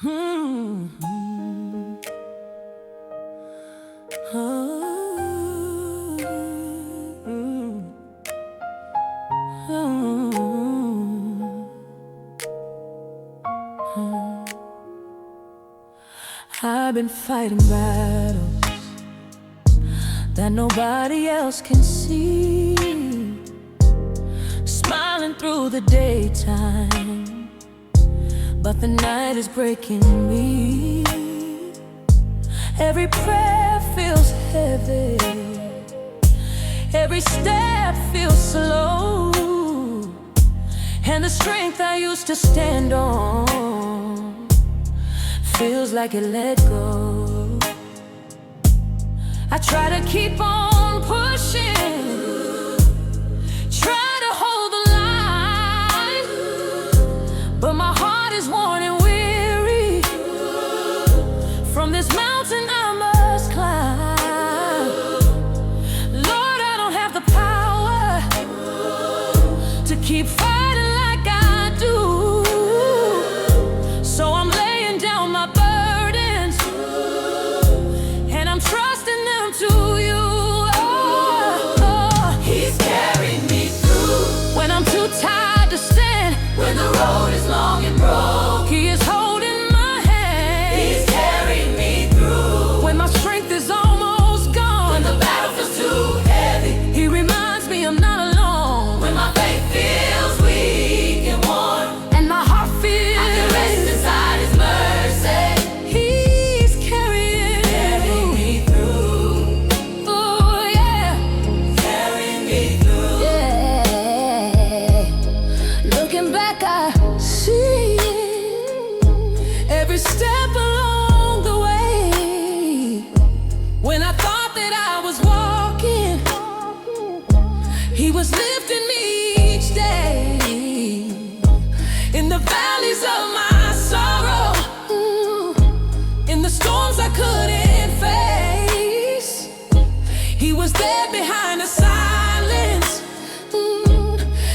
Hmm. I've been fighting battles that nobody else can see, smiling through the daytime, but the night is breaking me. Every prayer feels heavy, every step feels slow, and the strength I used to stand on feels like it let go. I try to keep on pushing, try to hold the line, but my heart is worn and weary from this mountain I must climb. Lord, I don't have the power to keep fighting like I do, so I'm laying down my burdens and I'm trusting them to you. He's carried me through When I'm too tired to stand, when the road is long and broke. He is holding my hand. He's carried me through When my strength is almost gone, when the battle feels too heavy, He reminds me I'm not alone. when my faith feels weak and worn, And my heart feels I can rest inside His mercy. He's carrying Me through, Oh yeah, carrying me through. yeah. Looking back, I see every step along the way. When I thought that I was walking, He was lifting me each day. In the valleys of my sorrow, in the storms I couldn't face, He was there behind the silence,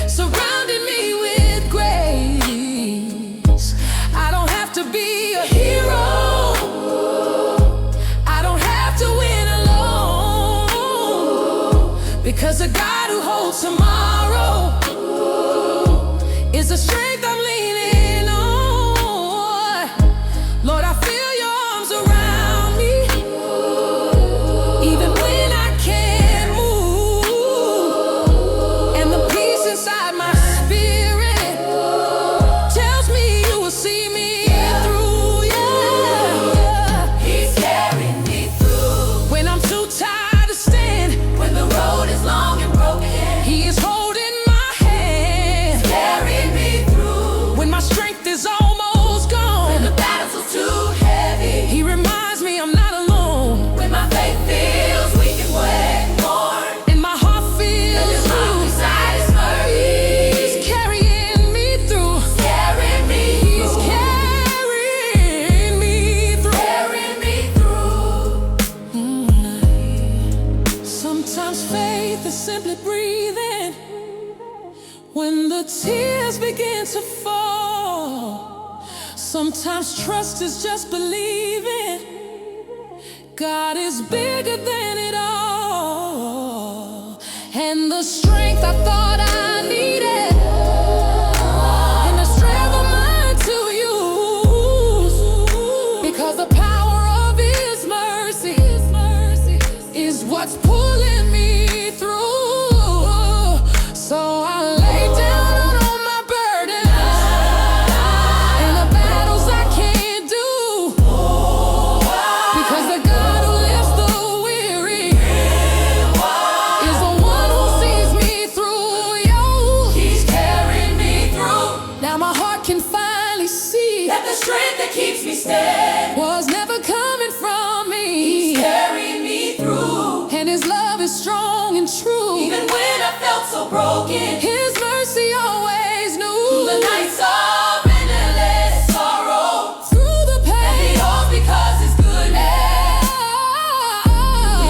surrounding me with grace. I don't have to be a hero, I don't have to win alone, because the God who holds tomorrow is the strength I'm leaning on. Lord, I feel your arms around me, even when I can't move, and the peace inside my spirit tells me you will see me through, yeah. He's carried me through When I'm too tired to stand, when the road is long and broken. He is holding my hand. Carried me through When my strength is almost gone, when the battle feels too heavy, He reminds me I'm not alone. when my faith feels weak and worn, And my heart and feels His love loose. inside His mercy. He's carrying me through. Carrying me He's through, carrying me through. carrying me through. Sometimes faith is simply breathing when the tears begin to fall. Sometimes trust is just believing God is bigger than it all. And the strength I thought I needed, and the strength of mine to use, because the power of His mercy is what's pulling me through. So I lay down all my burdens and the battles I can't do, because the God who lifts the weary is the one who sees me through. Yo, He's carried me through now my heart can finally see that the strength that keeps me steady. was never coming from me. He's carried me through And His love is strong and true. even when I felt so broken. His mercy always knew. Through the nights of endless sorrow, Through the and pain, it all because His goodness.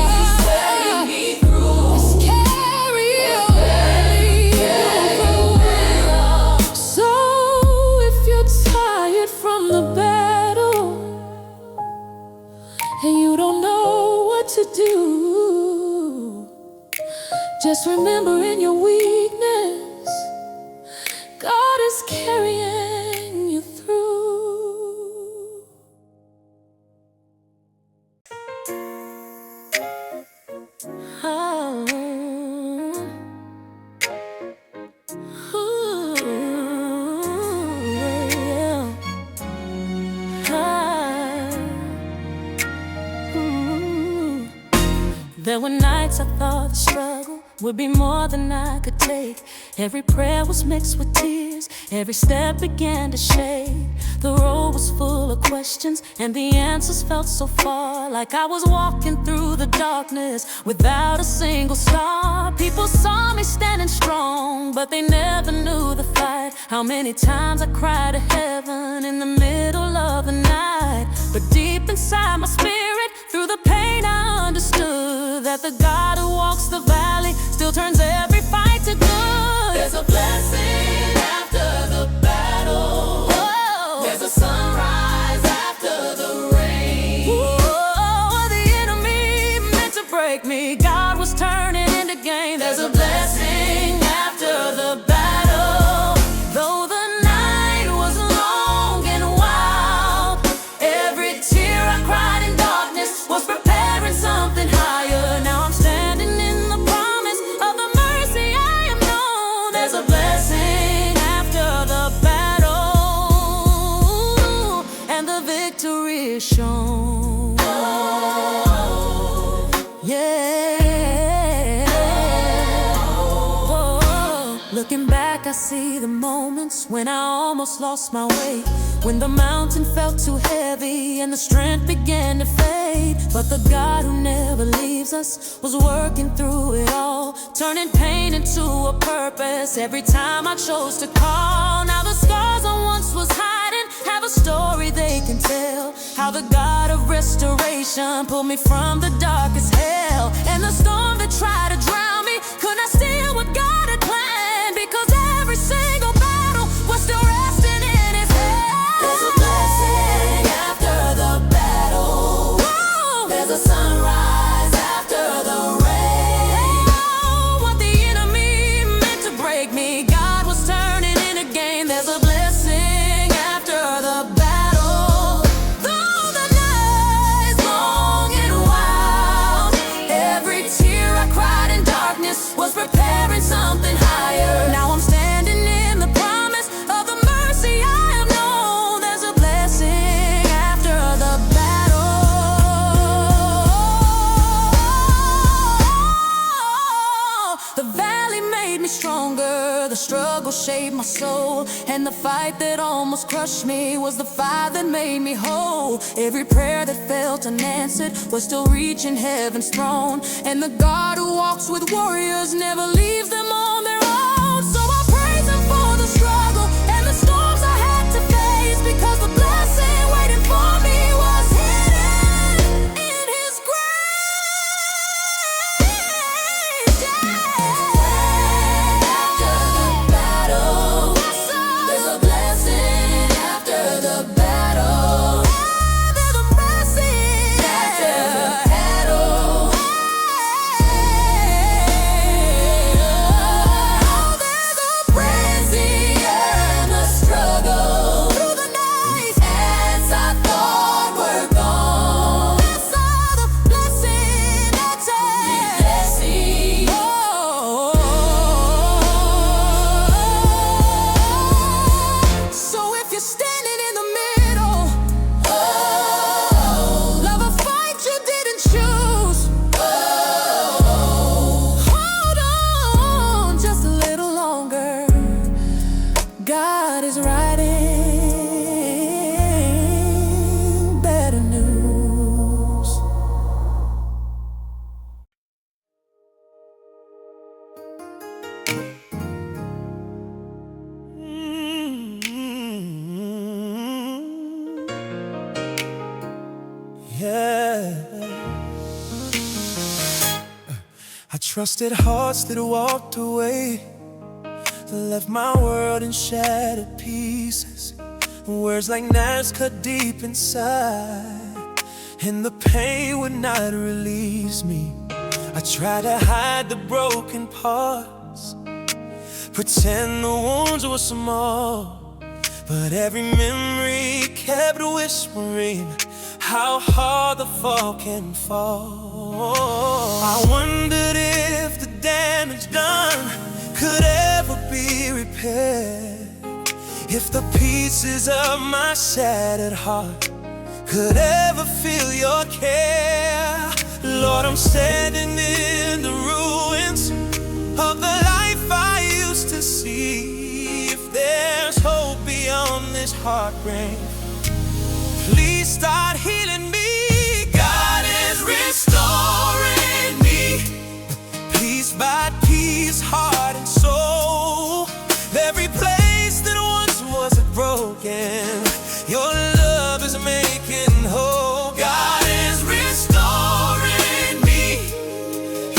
He's carried me through. carry me through. So if you're tired from the battle, to do. Just remember in your weakness, God is carrying you through. Oh. Ooh, yeah. Ooh. There were nights I thought the struggle would be more than I could take. Every prayer was mixed with tears, every step began to shake. The road was full of questions, and the answers felt so far. Like I was walking through the darkness without a single star. People saw me standing strong, but they never knew the fight. How many times I cried to heaven in the middle of the night. But deep inside my spirit, through the pain I understood that the God who walks the valley still turns every fight to good. There's a blessing after the battle. Whoa. There's a sunrise after the rain. Whoa, the enemy meant to break me, God was turning into gain. There's a blessing after the battle. Though the night was long and wild, every tear I cried in darkness was preparing something higher. Now I'm standing in the promise of the mercy I am known. There's a blessing after the battle, and the victory is shown. Yeah. Whoa. Looking back, I see the moments when I almost lost my way, when the mountain felt too heavy and the strength began to fade. But the God who never leaves us was working through it all, turning pain into a purpose every time I chose to call. Now the scars I once was hiding have a story they can tell, how the God of restoration pulled me from the darkest hell. And the storm that tried to drown me could not steal what God had planned, because every single battle was still resting in His hand. There's a blessing after the battle. Whoa. There's a sunrise after the rain. Oh, what the enemy meant to break me, God was turning into gain. There's a blessing after the battle. Though the night's long and wild, every tear I cried in darkness was preparing something higher. Now I'm standing in the promise of the mercy I have known. There's a blessing after the battle. The valley made me stronger, the struggle shaped my soul, and the fight that almost crushed me was the fire that made me whole. Every prayer that felt unanswered was still reaching heaven's throne, and the God who walks with warriors never leaves them on their own. So I praise Him for the struggle and the storms I had to face, because the blessing waiting for me was hidden in His grace. After the battle. There's a blessing after the battle. There's a blessing After the battle. There's a Praising and the struggle. through the night. As I thought were gone. I saw the blessing Blessing. So if you're standing in the middle of a fight you didn't choose, hold on just a little longer. God is writing better news. Yeah. I trusted hearts that walked away, left my world in shattered pieces. Words like knives cut deep inside, and the pain would not release me. I tried to hide the broken parts, pretend the wounds were small, but every memory kept whispering how hard the fall can fall. I wondered if the damage done could ever be repaired, if the pieces of my shattered heart could ever feel your care. Lord, I'm standing in the ruins of the life I used to see. If there's hope beyond this heartbreak, please start healing me. God is restoring me, piece by piece, heart and soul. Every place that once was broken, your love is making whole. God is restoring me,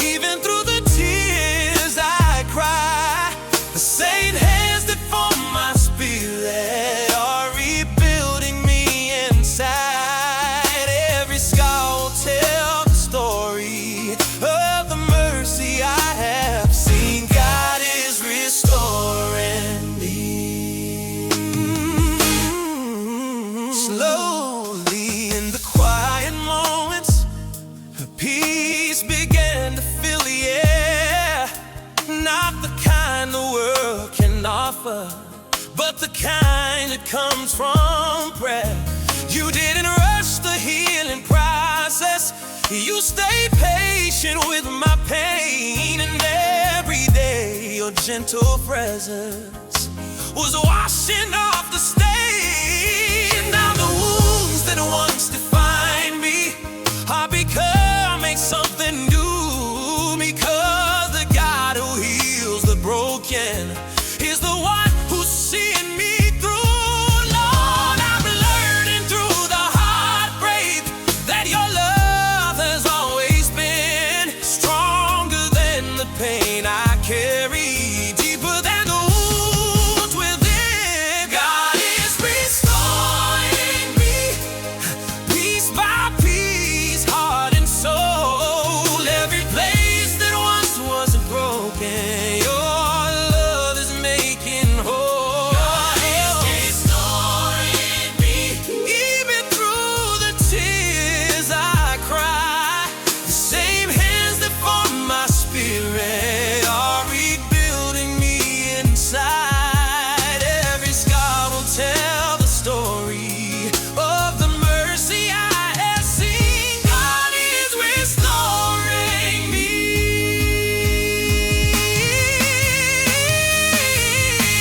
even through the tears I cry. The same hands that form my spirit are rebuilding me inside. Every scar will tell the story of the mercy I have seen. God is restoring me. Slowly in the quiet moments, peace began to fill the air. Not the kind the world can offer, but the kind that comes from prayer. You didn't rush the healing process, you stayed patient with my pain. And every day your gentle presence was washing off the stain. Now the wounds that once defined me are becoming something new, because the God who heals the broken is the one who's seeing me through. Lord, I'm learning through the heartbreak that your love has always been stronger than the pain I carry, deeper than the wounds within. God is restoring me, piece by piece, heart and soul. Every place that once wasn't broken, your love is making whole. God is restoring me, even through the tears I cry. The same hands that form my spirit are rebuilding me inside. Every scar will tell the story of the mercy I have seen. God is restoring me.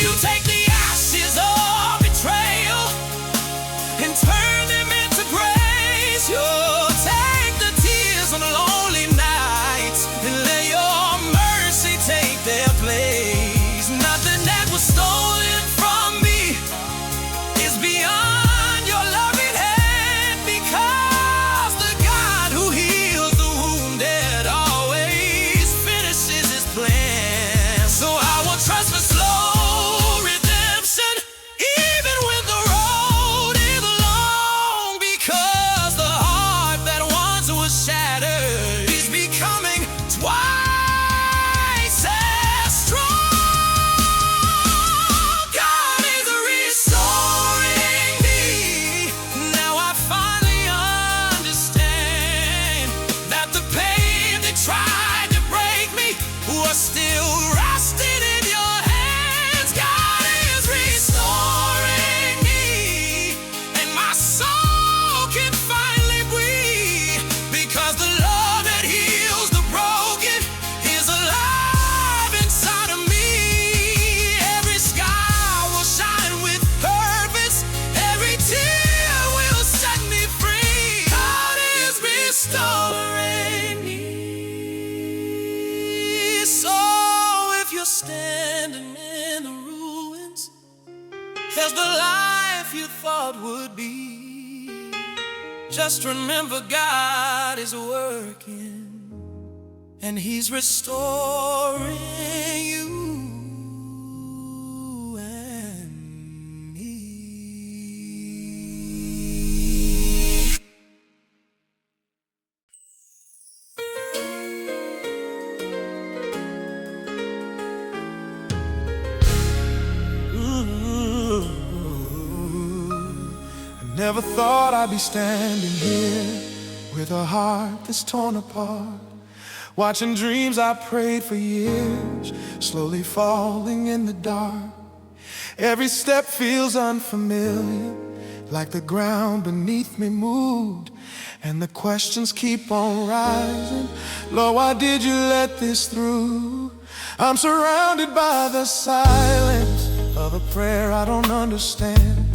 You take the ashes of betrayal and turn them into grace. You'll take the tears on lonely nights and let your mercy take their place. Nothing that was stolen from me is beyond your loving hand, because the God who heals the wounded always finishes his plan. So I will trust for slow redemption, even when the road is long, because the heart that once was shattered is becoming twice as strong. God is restoring me. Now I finally understand that the pain that tried to break me was still rusted in your hands. God is restoring me, and my soul can finally breathe, because the love that heals the broken is alive inside of me. Every scar will shine with purpose, every tear will set me free. God is restoring me. So if you're standing in the ruins, there's the life you thought would be. Just remember, God is working, and He's restoring you. Never thought I'd be standing here with a heart that's torn apart, watching dreams I prayed for years slowly falling in the dark. Every step feels unfamiliar, like the ground beneath me moved, and the questions keep on rising. Lord, why did you let this through? I'm surrounded by the silence of a prayer I don't understand,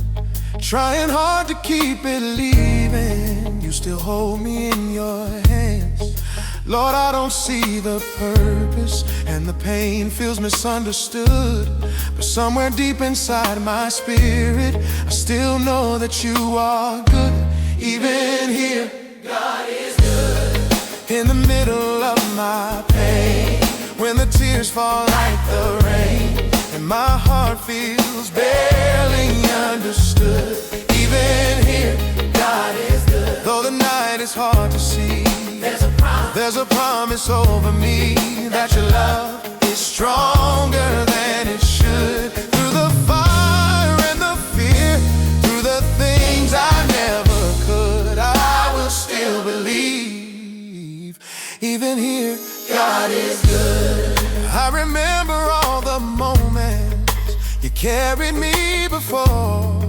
trying hard to keep believing you still hold me in your hands. Lord, I don't see the purpose, and the pain feels misunderstood, but somewhere deep inside my spirit I still know that you are good. Even here, God is good. In the middle of my pain, when the tears fall like the rain, and my heart feels barely understood. Even here, God is good. Though the night is hard to see, there's a promise over me that your love is stronger than it should. Through the fire and the fear, through the things I never could, I will still believe. Even here, God is good. I remember all the moments you carried me before.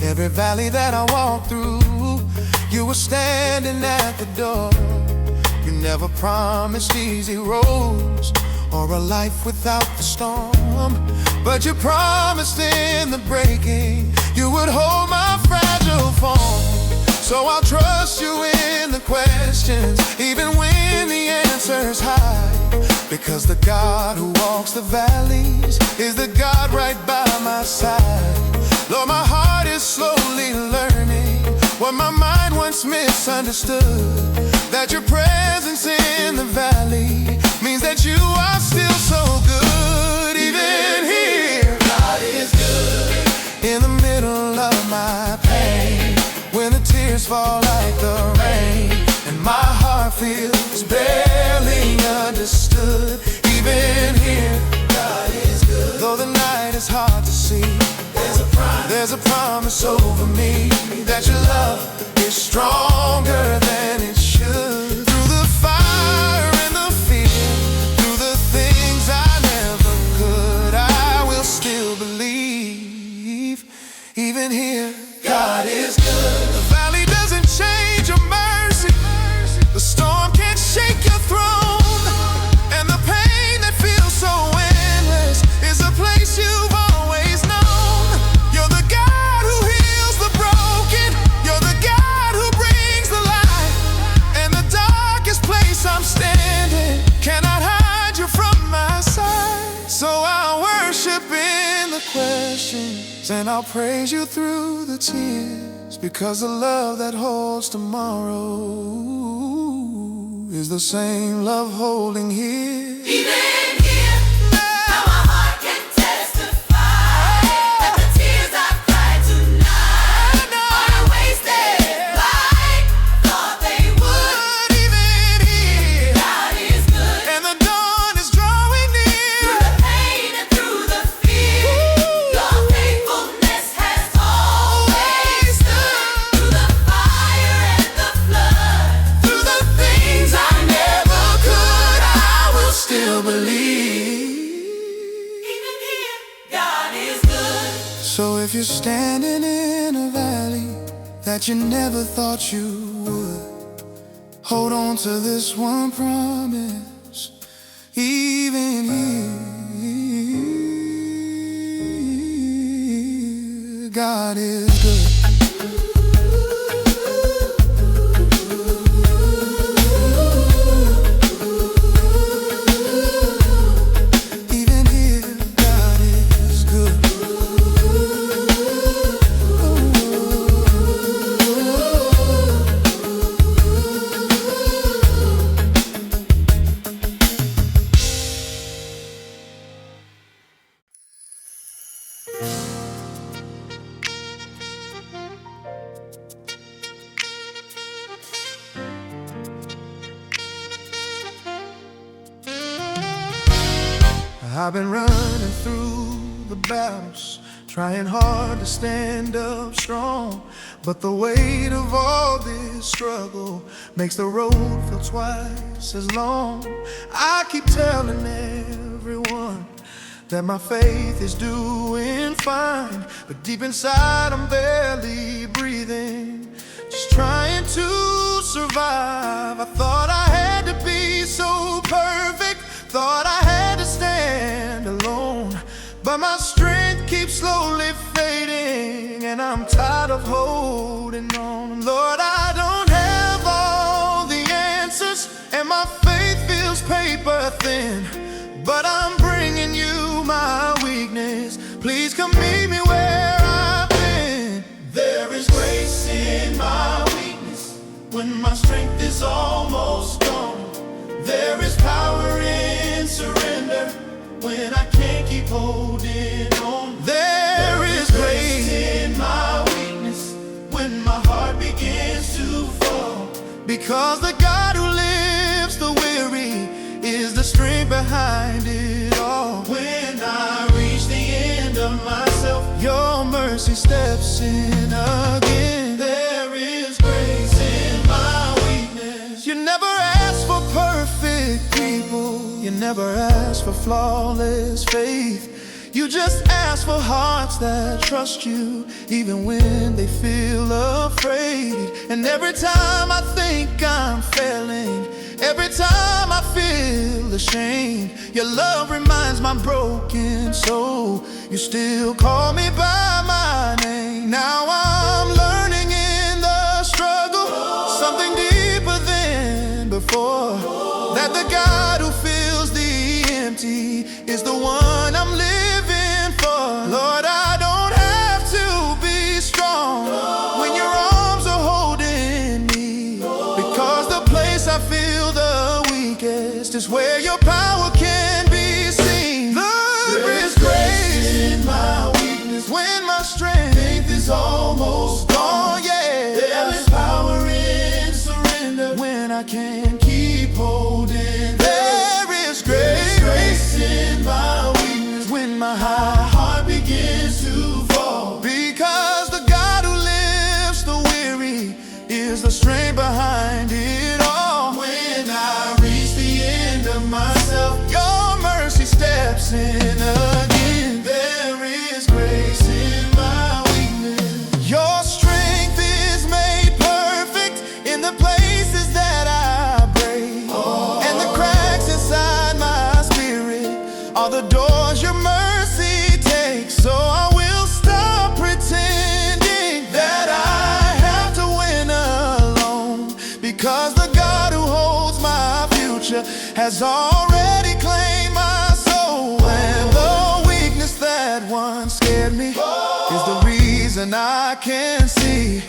Every valley that I walked through, you were standing at the door. You never promised easy roads or a life without the storm, but you promised in the breaking you would hold my fragile form. So I'll trust you in the questions, even when the answers hide, because the God who walks the valleys is the God right by my side. Lord, my heart is slowly learning what my mind once misunderstood, that your presence in the valley means that you are still so good. Even here, God is good. In the middle of my pain, when the tears fall like the rain, and my heart feels barely understood. Even here, God is good. Though the night is hard to see, there's a promise over me that your love is stronger than it should. Through the fire and the fear, through the things I never could, I will still believe. Even here, God is good. The valley doesn't change your mercy, the storm can't shake your throne, and the pain that feels so endless is a place you've always known. You're the God who heals the broken, you're the God who brings the light, and the darkest place I'm standing cannot hide you from my sight. So I'll worship in the questions, and I'll praise you through the tears, because the love that holds tomorrow is the same love holding here. Even here, now my heart can testify that the tears I've cried tonight aren't wasted like I thought they would. Even here, God is good. and the dawn is drawing near. Through the pain and through the fear, your faithfulness has always stood. Through the fire and the flood, Through the things I never could, I will still believe. even here, God is good. So if you're standing in a valley that you never thought you would, hold on to this one promise. Even here, God is good. Even here, God is good. I've been running through the battles, trying hard to stand up strong, but the weight of all this struggle makes the road feel twice as long. I keep telling everyone that my faith is doing fine, but deep inside I'm barely breathing, just trying to survive. I thought I had to be so perfect, thought I had to stand alone, but my strength keeps slowly fading, and I'm tired of holding on. Lord, I don't have all the answers, and my faith feels paper thin, but I'm bringing you my weakness. Please come meet me where I've been. There is grace in my weakness when my strength is almost gone. There is power in surrender when I can't keep holding on. There is grace in my weakness when my heart begins to fall, because the God who lifts the weary is the strength behind it all. When I reach the end of myself, your mercy steps in again. There is grace in my weakness. You never ask for perfect people, you never ask for flawless faith. You just ask for hearts that trust you even when they feel afraid. And every time I think I'm failing, every time I feel ashamed, your love reminds my broken soul you still call me by my name. Now I'm learning in the struggle something deeper than before, that the God who fills the empty is the one I'm living for. Lord, I don't have to be strong when your arms are holding me, because the place I feel the weakest is where your power can be seen. There is grace in my weakness when my strength is almost gone. Yeah, there is power in surrender when I can't keep holding. There is grace in my weakness when my heart begins to fall, because the God who lifts the weary is the strength behind it all. When I reach the end of myself, your mercy steps in again. There is grace in my weakness. Your strength is made perfect in the places that I break, and the cracks inside my spirit are the doors your mercy takes. So I will stop pretending that I have to win alone, because the God who holds my future has already claimed my soul. And the weakness that once scared me is the reason I can see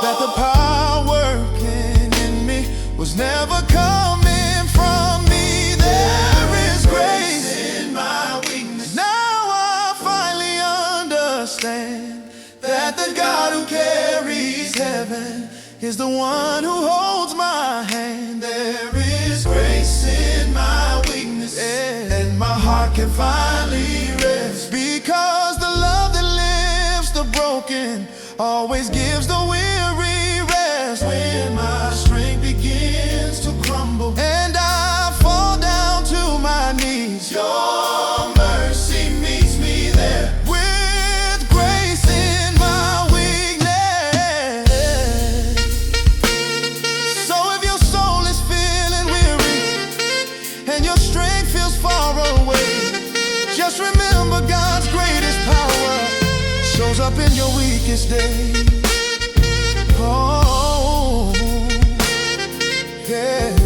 that the power working in me was never coming from me. There is grace in my weakness. Now I finally understand that the God who carries heaven is the one who holds my hand. There is grace in my weakness, and my heart can finally rest, because the love that lifts the broken always gives the weary rest. When my strength begins to crumble and I fall down to my knees, your mercy meets me there with grace in my weakness. So if your soul is feeling weary and your strength feels far away, just remember God's greatest power shows up in your weakest day. Oh, yeah.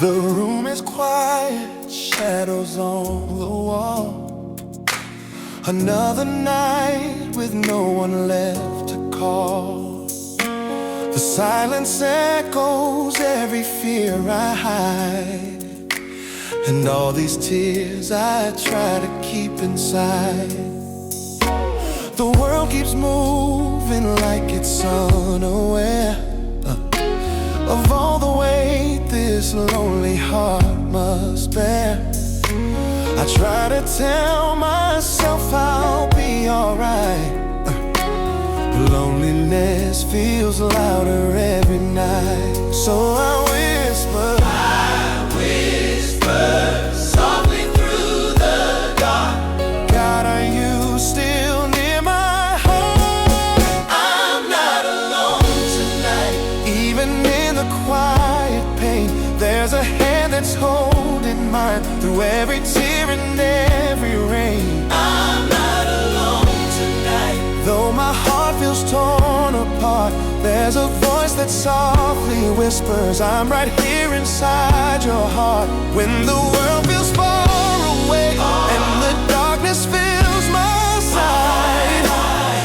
The room is quiet, shadows on the wall. Another night with no one left to call. The silence echoes every fear I hide, and all these tears I try to keep inside. The world keeps moving like it's unaware of all the weight this lonely heart must bear. I try to tell myself I'll be alright. Loneliness feels louder every night, so I whisper softly through the dark. God, are you still near my heart? I'm not alone tonight. Even in the quiet pain, there's a hand that's holding mine through every tear and every rain. I'm not alone tonight. Though my heart feels torn apart, there's a voice that softly whispers, I'm right here inside your heart. When the world feels far away and the darkness fills my sight,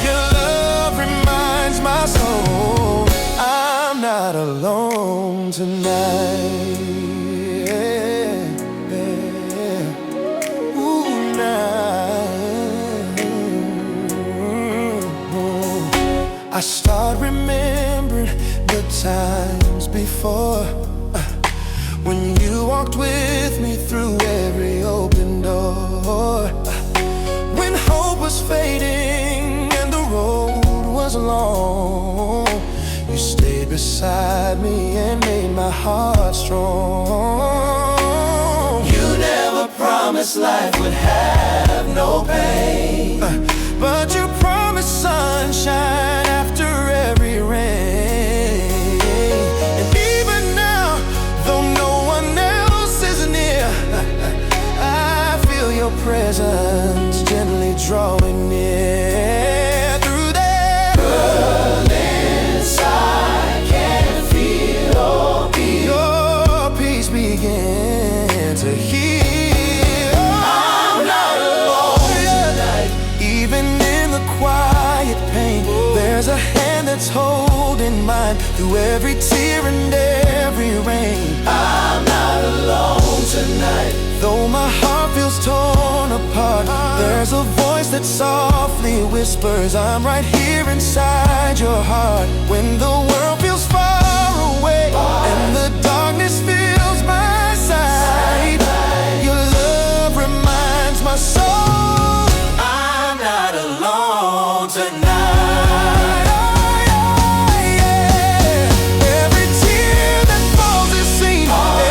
your love reminds my soul I'm not alone tonight. Ooh, I start remembering the times before, when you walked with me through every open door, when hope was fading and the road was long. You stayed beside me and made my heart strong. You never promised life would have no pain, but you promised sunshine after every rain. And even now, though no one else is near, I feel your presence gently drawing near. Through that burning inside, can feel your peace began to heal. I'm not alone tonight. Even in the quiet pain, there's a hand that's holding mine through every tear and every rain. I'm not alone tonight. Though my heart feels torn apart, there's a voice that softly whispers, I'm right here inside your heart. When the world feels far away and the darkness fills my sight, your love reminds my soul I'm not alone tonight. Every tear that falls is seen,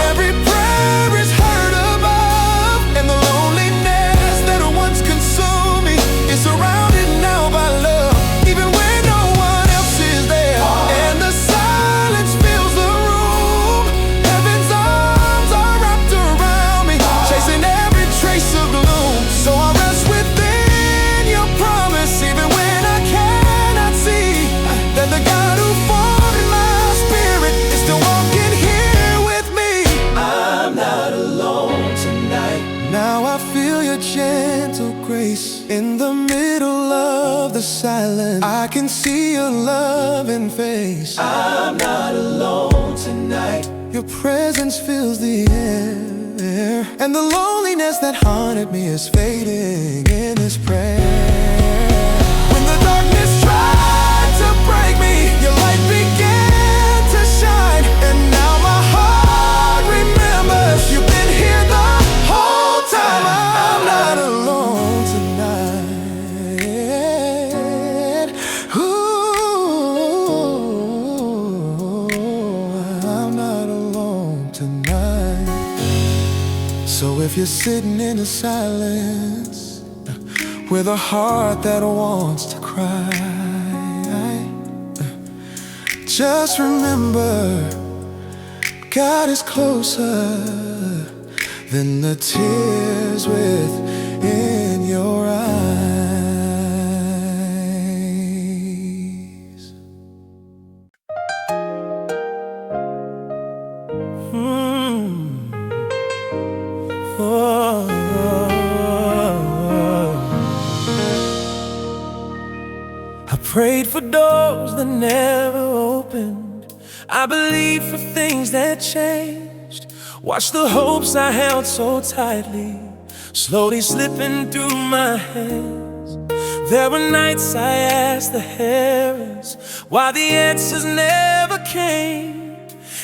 every prayer is heard above, and the loneliness that once consumed me is surrounded now by love. Even when no one else is there and the silence fills the room, heaven's arms are wrapped around me, chasing every trace of gloom. So I rest within your promise, even when I cannot see that the God who formed my spirit is still walking here with me. I'm not alone tonight. Now I feel your gentle grace in the middle of the silence. I can see your loving face. I'm not alone tonight. Your presence fills the air, and the loneliness that haunted me is fading in this prayer. When the darkness tried to break me, your light began to shine, and now my heart remembers you've been here the whole time. I'm not alone tonight. Ooh, I'm not alone tonight. So if you're sitting in the silence with a heart that wants to cry, just remember God is closer than the tears within your eyes. Oh. prayed for doors that never opened. I believed for things that changed. Watched the hopes I held so tightly slowly slipping through my hands. There were nights I asked the heavens why the answers never came.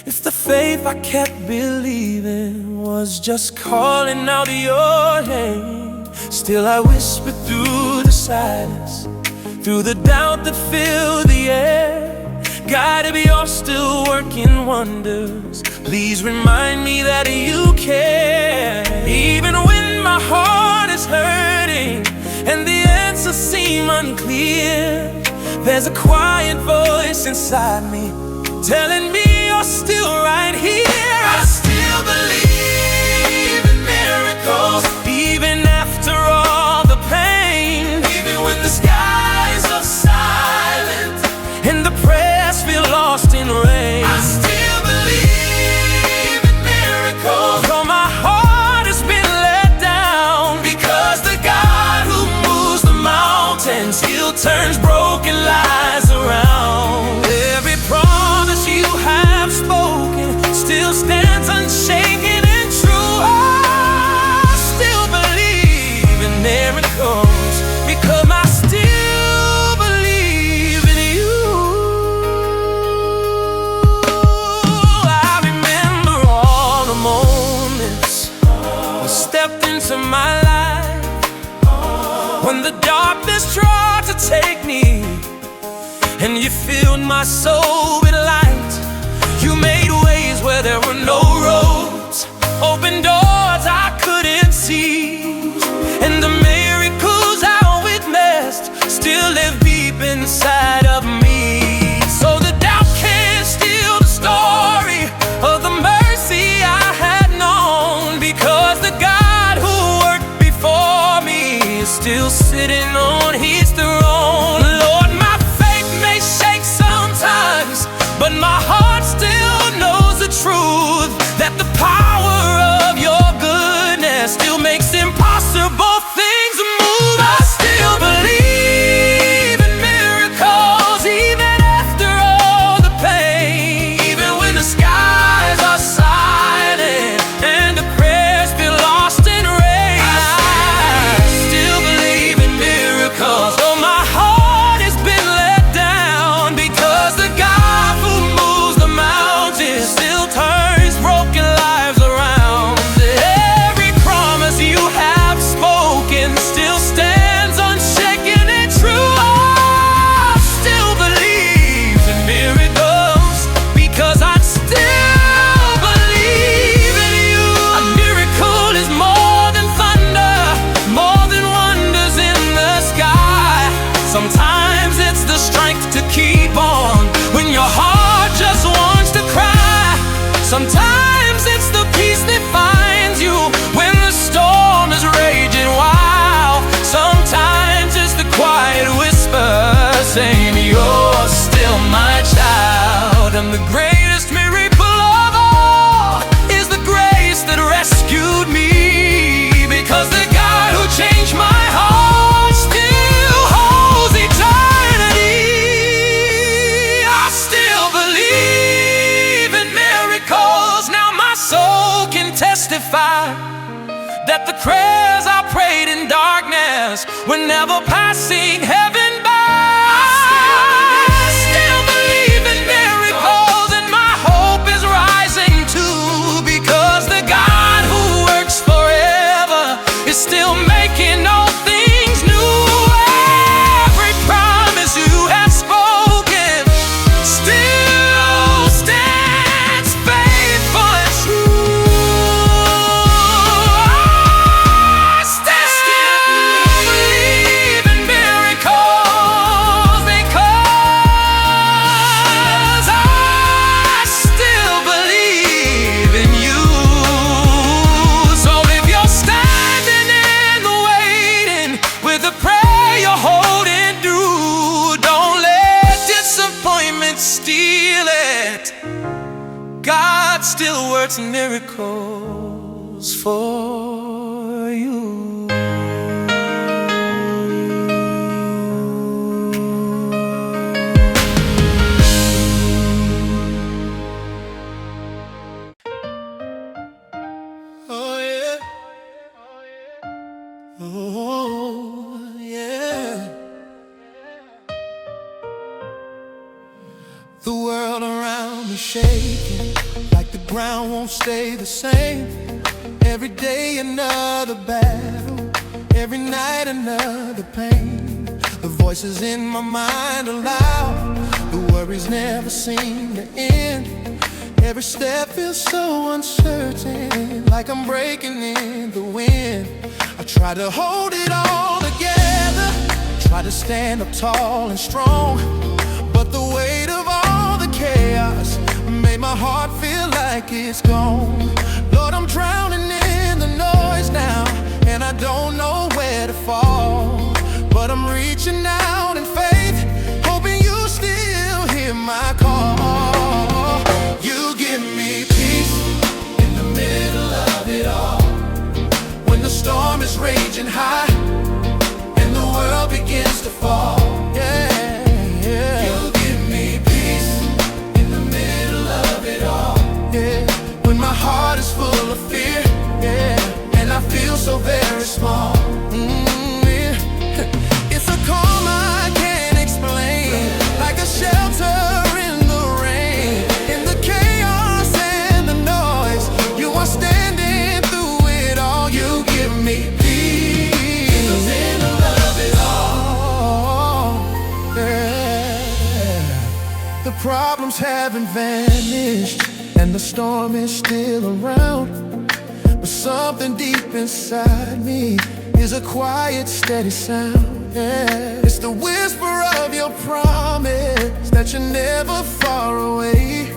If the faith I kept believing was just calling out your name. Still I whispered through the silence, through the doubt that filled the air. God, if you're still working wonders, please remind me that you care. Even when my heart is hurting and the answers seem unclear, there's a quiet voice inside me telling me you're still right here. I still believe in miracles, even after all the pain. Even when the skies are silent and the prayers feel lost in rain, I still believe in miracles, though my heart has been let down. Because the God who moves the mountains still turns broken lives around. Every promise you have spoken still stands unshaken and true. I still believe in miracles because I still believe in you. I remember all the moments that stepped into my life when the darkness tried to take me, and you filled my soul with light. You made ways where there were no roads, opened doors I couldn't see, and the miracles I witnessed still live deep inside of me. So the doubt can't steal the story of the mercy I had known, because the God who worked before me is still sitting on his throne. Lord, my faith may shake sometimes, but my heart still knows the truth, that the power of your goodness still makes impossible things move. I still believe in miracles, even after all the pain. Even when the skies are silent and the prayers feel lost in rain, I still believe in miracles, though my heart has been let down. Because the God who moves the mountains still turns broken lives around. Every promise you have spoken still stands unshaken and true. I still believe in miracles because I still believe in you. A miracle is more than thunder, more than wonders in the sky. Sometimes it's the strength to keep on when your heart just wants to cry. Sometimes it's the peace that finds you when the storm is raging wild. Sometimes it's the quiet whisper saying you're still my child. And the greatest miracle of all is the grace that rescued me, because the God who changed my heart still holds eternity. I still believe in miracles. Now my soul can testify that the prayers I prayed in darkness were never passing heaven by. I still believe in miracles, and my hope is rising too, because the God who works forever is still making all things new. Every promise you have spoken still stands faithful and true. I still believe in miracles because I still believe in you. So if you're standing in the waiting with a prayer you're holding through, don't let disappointment steal it. God still works miracles for you. The world around me shaking, like the ground won't stay the same. Every day another battle, every night another pain. The voices in my mind are loud, the worries never seem to end. Every step feels so uncertain, like I'm breaking in the wind. I try to hold it all together, try to stand up tall and strong, but the weight of all the chaos made my heart feel like it's gone. Lord, I'm drowning in the noise now, and I don't know where to fall, but I'm reaching out in faith, hoping you still hear my call. You give me peace in the middle of it all, when the storm is raging high and the world begins to fall. Yeah, yeah. You give me peace in the middle of it all. Yeah, when my heart is full of fear. Yeah, and I feel so very small. Yeah. It's a calm I can't explain, like a shelter in the rain. In the chaos and the noise, you are standing through it all. You give me peace in the middle of it all. Yeah. The problems haven't vanished, and the storm is still around, but something deep inside me is a quiet, steady sound. Yeah. It's the whisper of your promise that you're never far away,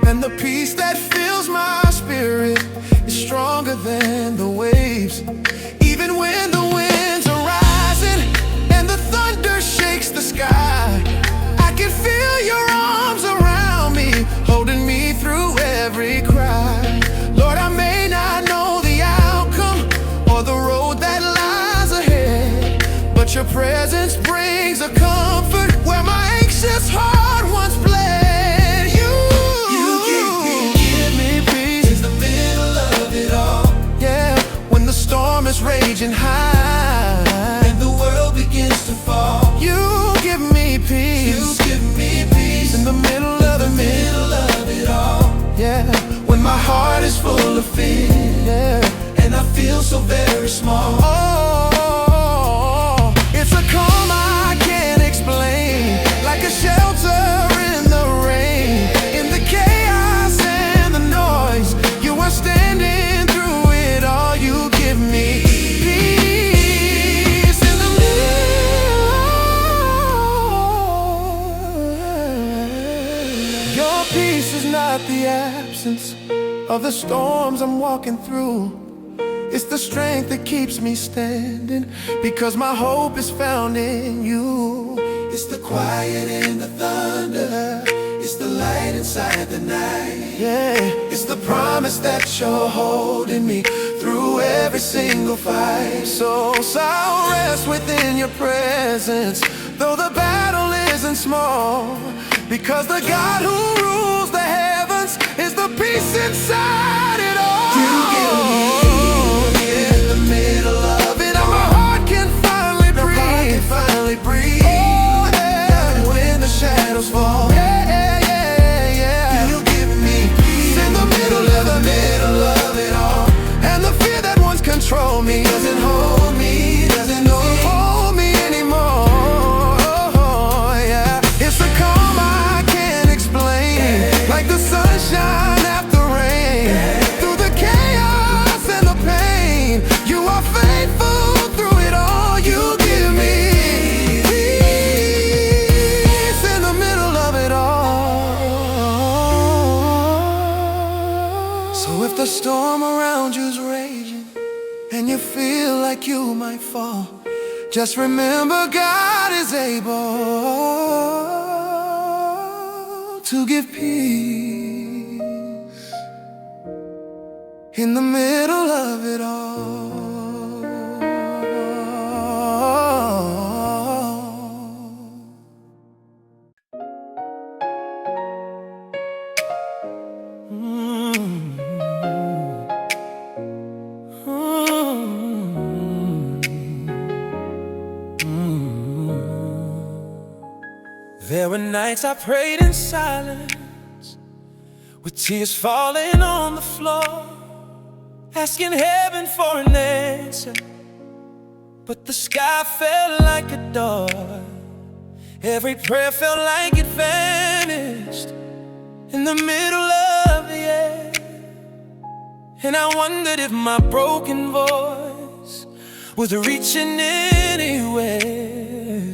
and the peace that fills my spirit is stronger than the waves. Even when the winds are rising and the thunder shakes the sky, I can feel your arms around me, holding me through every cry. Lord, I may not know the outcome or the road that lies ahead, but your presence brings a comfort where my anxious heart once bled. You give me peace in the middle of it all. Yeah, when the storm is raging high and the world begins to fall. You give me peace. You give me peace in the middle of it all. Yeah, when my heart is full of fear. Yeah, and I feel so very small. Oh, it's a calm I can't explain, like a shelter in the rain. In the chaos and the noise, you are standing through it all. You give me peace in the middle. Your peace is not the absence of the storms I'm walking through. It's the strength that keeps me standing, because my hope is found in you. It's the quiet in the thunder, it's the light inside the night. Yeah, it's the promise that you're holding me through every single fight. So I'll rest within your presence, though the battle isn't small, because the God who rules the heavens is the peace inside it all. You give me in the middle of it all. My heart can finally breathe. Oh, yeah. When the shadows fall. Yeah. You give me peace in the middle of it all. And the fear that once controlled me doesn't hold me anymore. Oh, yeah. It's a calm I can't explain, like the sunshine after rain. Through the chaos and the pain, you are faithful through it all. You give me peace in the middle of it all. So if the storm around you's raging and you feel like you might fall, just remember God is able to give peace in the middle of it all. There were nights nights I prayed in silence, with tears falling on the floor, asking heaven for an answer, but the sky felt like a door. Every prayer felt like it vanished in the middle of the air. And I wondered if my broken voice was reaching anywhere.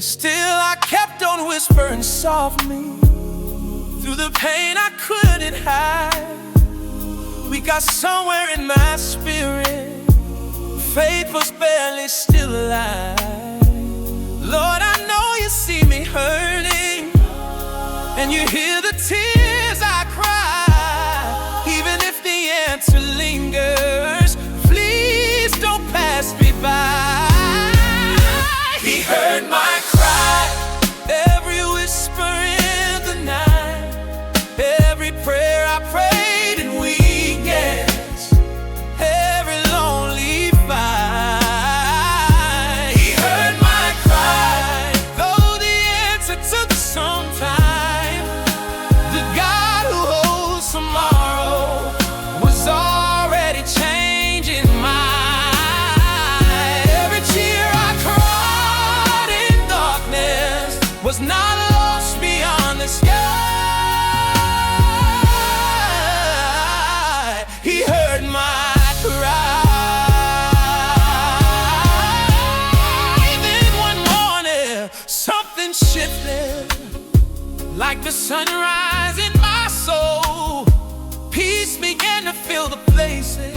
Still I kept on whispering softly through the pain I couldn't hide. We got somewhere in my spirit, faith was barely still alive. Lord, I know you see me hurting, and you hear the tears I cry. Even if the answer lingers, please don't pass me by. He heard my cry, every whisper in the night, every prayer I prayed in weekends, every lonely fight. He heard my cry, though the answer took some time. The God who holds tomorrow was already changing mine. Every tear I cried in darkness was not lost beyond the sky. He heard my cry. Then one morning, something shifted, like the sunrise in my soul. Peace began to fill the places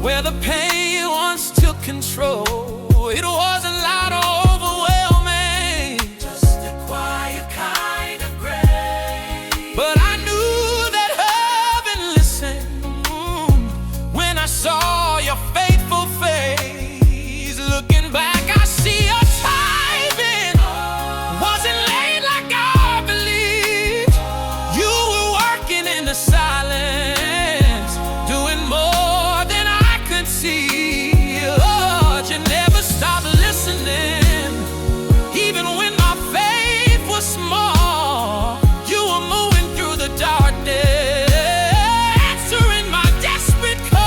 where the pain once took control. It wasn't loud or overwhelming, just a quiet kind of grace. But I knew that heaven listened when I saw your faithful face. Looking back, I see your tithing wasn't late like I believed. You were working in the silence, doing more than I could see. Lord, you never stopped listening, even when my faith was small. You were moving through the darkness, answering my desperate call.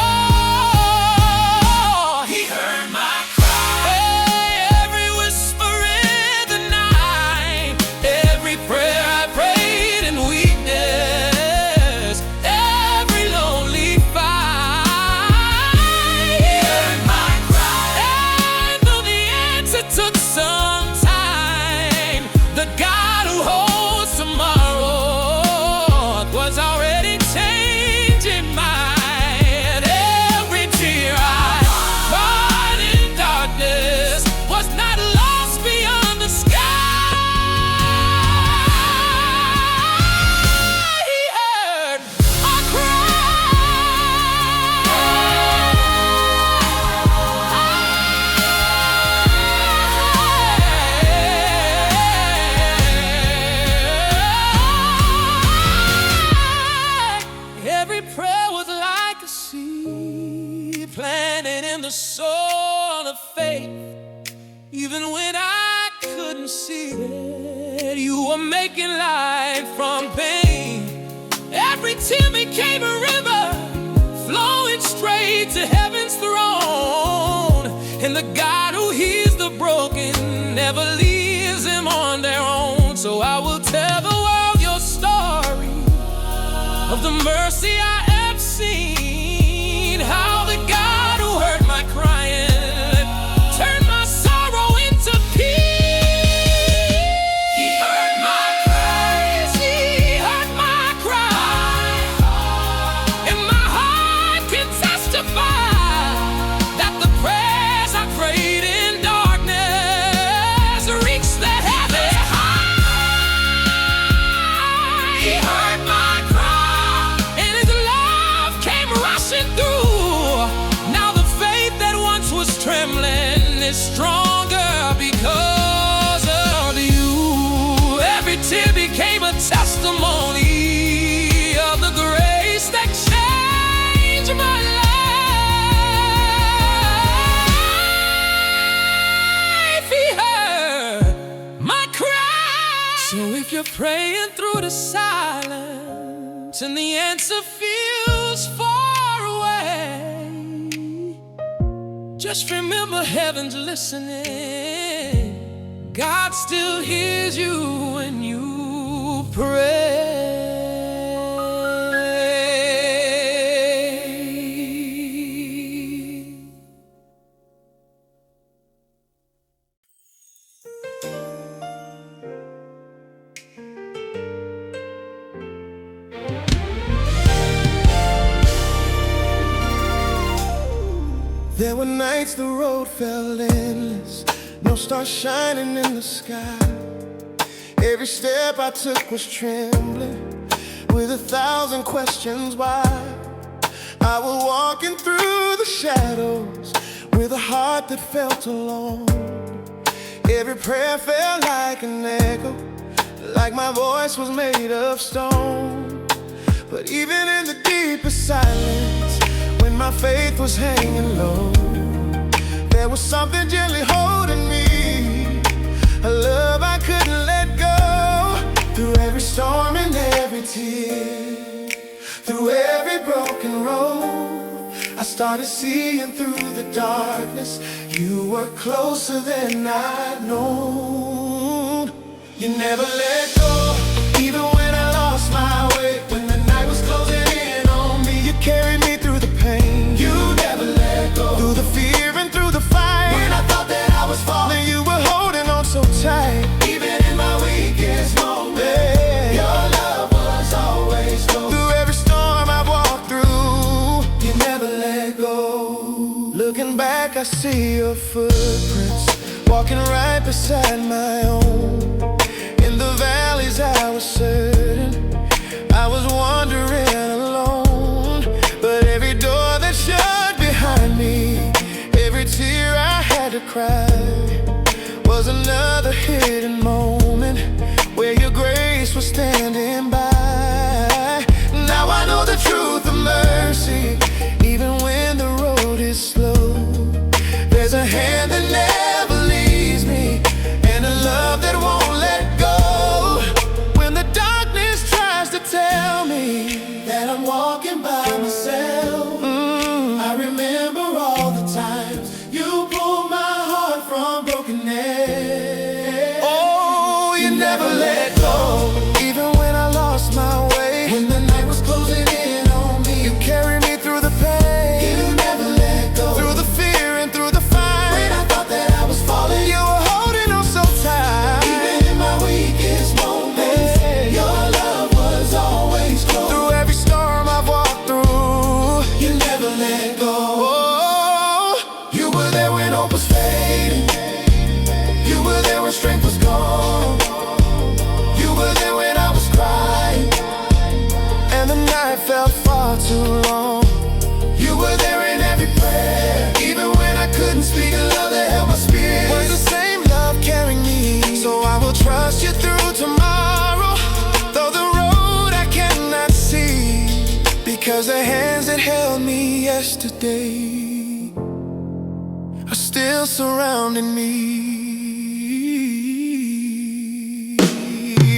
He heard my cry, every whisper in the night, every prayer I prayed in weakness, every lonely fight. He heard my cry, and though the answer took some time, the God who holds tomorrow was already changing mine. Every tear I cried in darkness was not lost beyond the sky. He heard my cry. Every prayer was like a seed planted in the soil of faith. Even when I couldn't see it, you were making life from pain. Every tear became a river, flowing straight to heaven's throne. And the God who heals the broken never leaves them on their own. So I will tell the world your story of the mercy I have seen, how the God who heard my crying turned my sorrow into peace. He heard my cry, yes, he heard my cry, and my heart can testify that the prayers I prayed in darkness reached the heavens high. He heard my cry, and his love praying through the silence, and the answer feels far away. Just remember, heaven's listening. God still hears you when you pray. There were nights the road felt endless, no stars shining in the sky. Every step I took was trembling, with 1,000 questions why. I was walking through the shadows, with a heart that felt alone. Every prayer felt like an echo, like my voice was made of stone. But even in the deepest silence, when my faith was hanging low, there was something gently holding me, a love I couldn't let go. Through every storm and every tear, through every broken road, I started seeing through the darkness. You were closer than I'd known. You never let go, even when I lost my way. When the night was closing in on me, you carried me through the pain. You never let go, through the fear and through the fight. When I thought that I was falling, you were holding on so tight. Even in my weakest moment, your love was always close. Through every storm I walked through, you never let go. Looking back, I see your footprints, walking right beside my own. In the valleys I was certain, I was wandering alone. But every door that shut behind me, every tear I had to cry, was another hidden moment where your grace was standing by. Now I know the truth of mercy, even when the road is slow. There's a hand that never leaves me, and a love that won't let go. When the darkness tries to tell me that I'm walking by myself, I remember all the times you pulled my heart from brokenness. Oh, you never let go, even when I lost my way. When the night was closing in on me, you carried me through the pain. You never let go, through the fear and through the fight. When I thought that I was falling, you were holding on so tight. Even in my weakest moments, your love was always close. Through every storm I've walked through, you never let go. Oh, you were there when hope was fading. You were there when strength was gone. You were there when I was crying, and the night felt far too long. You were there in every prayer, even when I couldn't speak. A love that held my spirit was the same love carrying me. So I will trust you through tomorrow, though the road I cannot see, because the hands that held me yesterday are still surrounding me.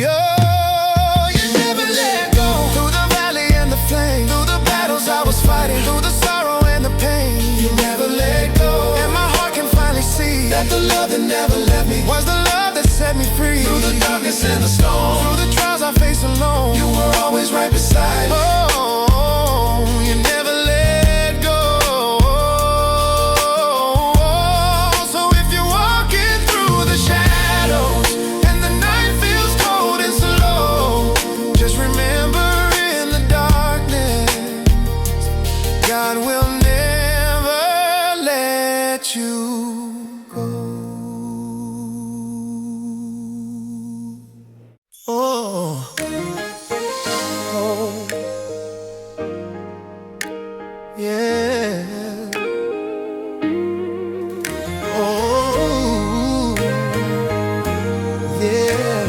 Oh, you never let go. Through the valley and the flame, through the battles I was fighting, through the sorrow and the pain, you never let go. And my heart can finally see that the love that never left me was the love that set me free. Through the darkness and the storm, through the trials I faced alone, you were always right beside me. Oh, you never let go. So if you're walking through the shadows and the night feels cold and slow, just remember, in the darkness, God will never let you go. Oh, oh, yeah. Oh, yeah.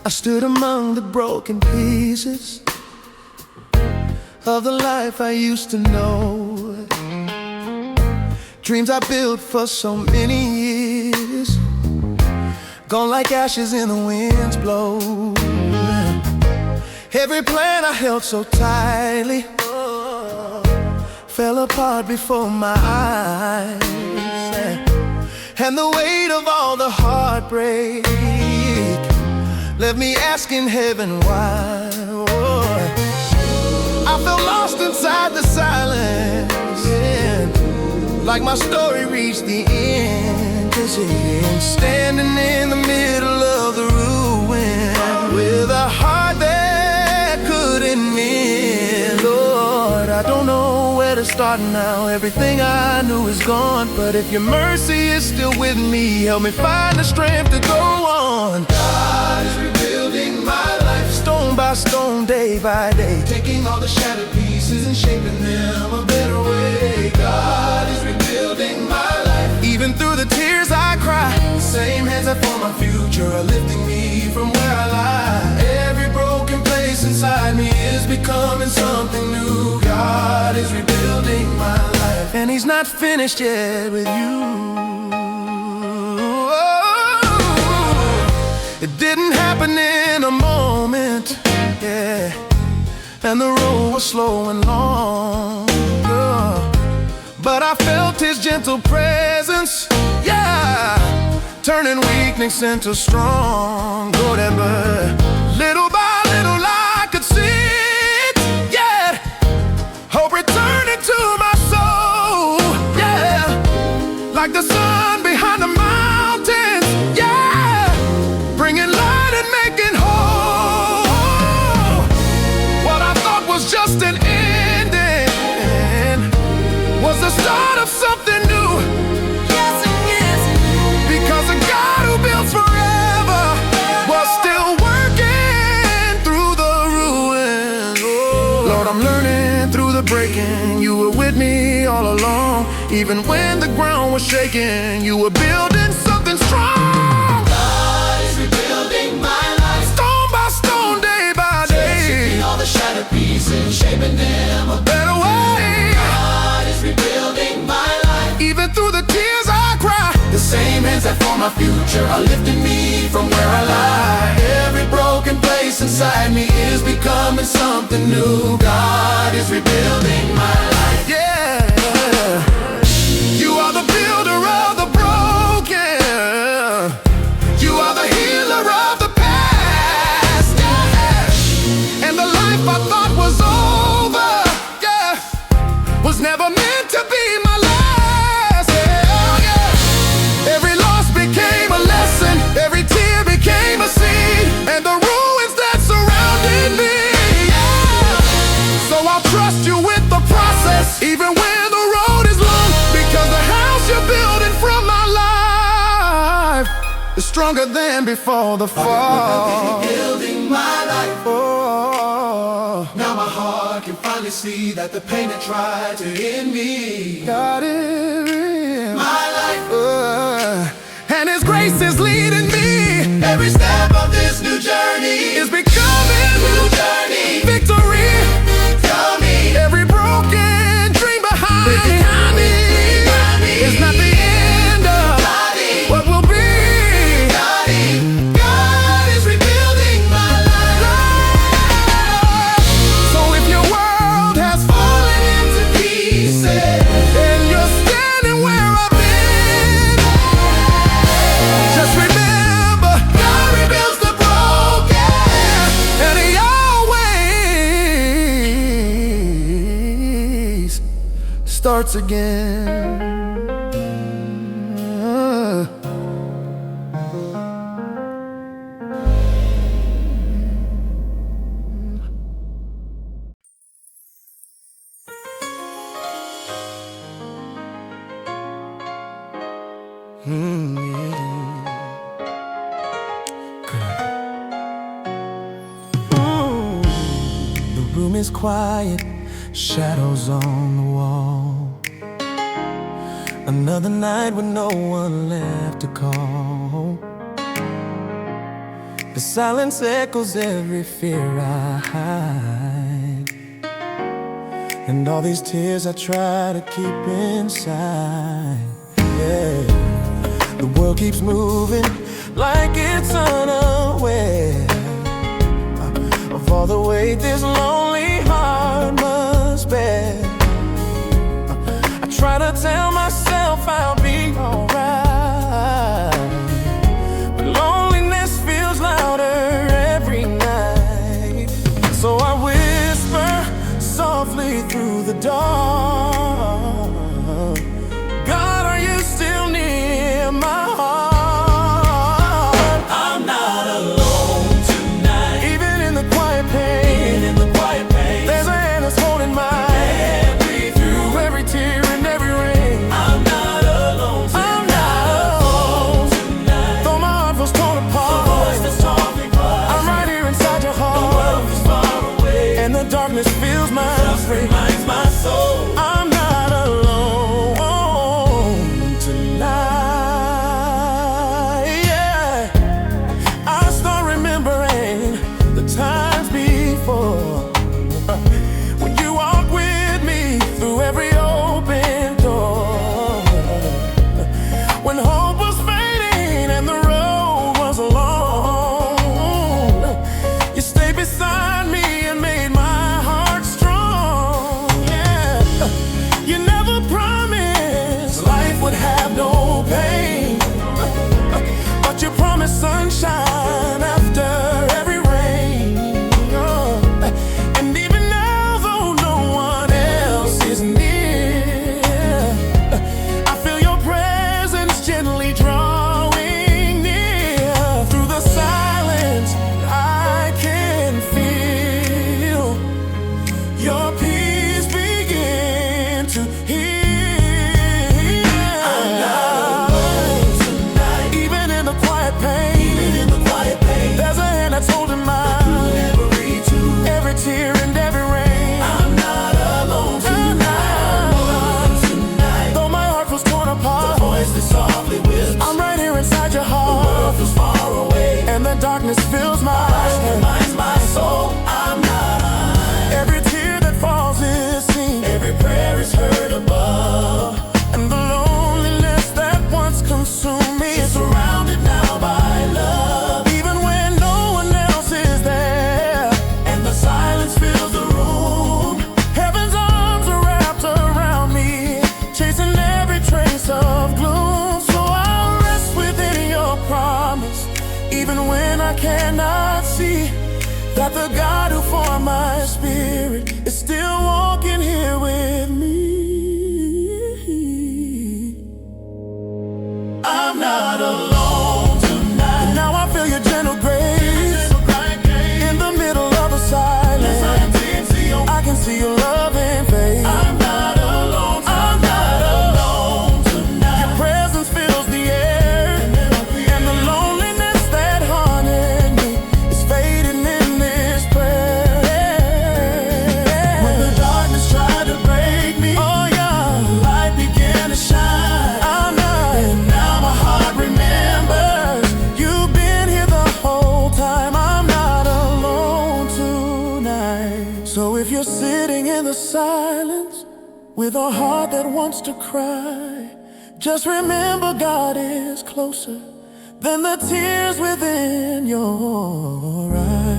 I stood among the broken pieces of the life I used to know, dreams I built for so many years. gone like ashes in the wind's blow. Every plan I held so tightly fell apart before my eyes, and the weight of all the heartbreak left me asking heaven why. I felt lost inside the silence, like my story reached the end. Standing in the middle of the ruin with a heart that couldn't mend. Lord, I don't know where to start now. Everything I knew is gone, but if your mercy is still with me, help me find the strength to go on. God is rebuilding my life, stone by stone, day by day, taking all the shattered pieces and shaping them a better way. God is rebuilding my life, even through the tears I cry. Same hands that form my future are lifting me from where I lie. Every broken place inside me is becoming something new. God is rebuilding my life, and He's not finished yet with you. It didn't happen in a moment, yeah, and the road was slow and long, but I felt His gentle presence, yeah, turning weakness into strong. Go that bird. Little by little I could see it, yeah, hope returning to my soul, yeah, like the sun behind the mountains, yeah, bringing light and making whole. What I thought was just an ending was the start of something new. Yes, and yes, because a God who builds forever was still working through the ruins. Oh, Lord, I'm learning through the breaking. You were with me all along. Even when the ground was shaking, you were building something strong. God is rebuilding my life, stone by stone, day by day, taking all the shattered pieces, shaping them a better way. God is rebuilding my life, even through the tears I cry. The same hands that form my future are lifting me from where I lie. Every broken place inside me is becoming something new. God is rebuilding my life, yeah. You are the builder of the broken. You are the healer of the past, yeah. And the life I thought was over, yeah, was never meant to be my last, yeah. Every loss became a lesson, every tear became a seed, and the ruins that surrounded me, yeah. So I'll trust you with the process, even when the road is long, because the house you're building from my life is stronger than before the fall. Building my life. Oh, now my heart can finally see that the pain that tried to end me, God is real. My life, and His grace is leading me. Every step of this new journey is becoming new journey. Victory coming. Every broken dream behind me is not the end of what will be. God is rebuilding my life. So if your world has fallen into pieces and you're standing where I've been, just remember, God rebuilds the broken, and He always starts again. The room is quiet, shadows on the wall. Another night with no one left to call. The silence echoes every fear I hide, and all these tears I try to keep inside. Yeah. The world keeps moving like it's unaware of all the weight this lonely heart must bear. I try to tell myself I'll be alright, but loneliness feels louder every night. So I whisper softly through the dark, God, are you still near my heart? I'm not alone tonight. Even in the quiet pain, there's a hand that's holding mine. Through every tear and every rain, I'm not alone tonight. I'm not alone tonight. Though my heart feels torn apart, the voice that's talking quiet, I'm right here inside your heart. The world is far away, and the darkness fills my brain. Reminds my soul I'm not alone tonight. Yeah, I start remembering the times before, when you walked with me through every open door, when hope was fading and the road was alone. You stayed beside me and made my heart strong. Yeah, you never promised life would have no pain, but you promised sunshine after every rain. And even now, though no one else is near, I feel your presence gently drawing near. Through the silence, I can feel your peace begin to heal. I'm not alone tonight. Even in the quiet pain, there's a hand that's holding mine. Every tear and every rain, I'm not alone tonight. Though my heart was torn apart, the voice that softly whispers, I'm right here inside your heart. The world feels far away, and the darkness fills my eyes. Reminds my soul I'm not. Every tear that falls is seen, every prayer is heard above, and the loneliness that once consumed me is surrounded now by love. Even when no one else is there, and the silence fills the room, heaven's arms are wrapped around me, chasing every trace of gloom. So I'll rest within your promise, even when I cannot see that the God who formed my spirit is still walking here with me. I'm not alone tonight. Now I feel your gentle grace in the middle of the silence. I can see your loving face. I'm not alone tonight. I'm not alone tonight. Your presence fills the air, and the loneliness that haunted me is fading in this prayer. When the darkness tried to break me, oh yeah, the light began to shine. I'm not, and now my heart remembers you've been here the whole time. I'm not alone tonight. So if you're sitting in the silence with a heart that wants to cry, just remember God is closer than the tears within your eyes.